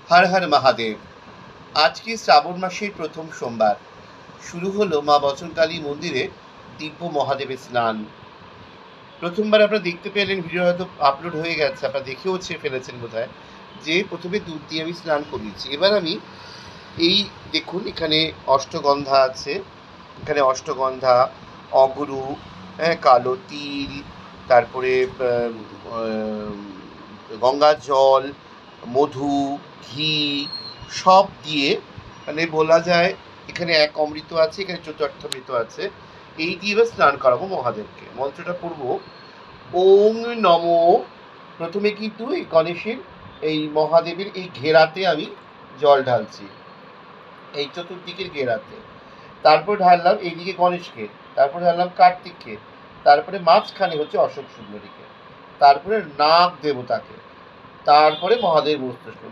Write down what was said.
হর হর মহাদেব। আজকে শ্রাবণ মাসের প্রথম সোমবার শুরু হলো মা বচনকালী মন্দিরে দিব্য মহাদেবের স্নান। প্রথমবার আপনারা দেখতে পেলেন, ভিডিও হয়তো আপলোড হয়ে গেছে, আপনারা দেখেও ফেলেছেন বোধহয়, যে প্রথমে দুধ দিয়ে আমি স্নান করিয়েছি। এবার আমি এই দেখুন, এখানে অষ্টগন্ধা আছে, এখানে অষ্টগন্ধা, অগুরু, হ্যাঁ, কালো তিল, তারপরে গঙ্গার জল, মধু, ঘি সব দিয়ে, মানে বলা যায় এখানে এক অমৃত আছে, এখানে চতুর্থামৃত আছে, এই দিয়ে এবার স্নান করাবো মহাদেবকে। মন্ত্রটা পড়বো, ওং নমো। প্রথমে কিন্তু এই গণেশের, এই মহাদেবের এই ঘেরাতে আমি জল ঢালছি, এই চতুর্দিকের ঘেরাতে। তারপর ঢাললাম এইদিকে গণেশকে, তারপর ঢাললাম কার্তিককে, তারপরে মাঝখানে হচ্ছে অশোক সুন্দরীকে, তারপরে নাগ দেবতাকে, তারপরে মহাদেব মস্তিষ্ক।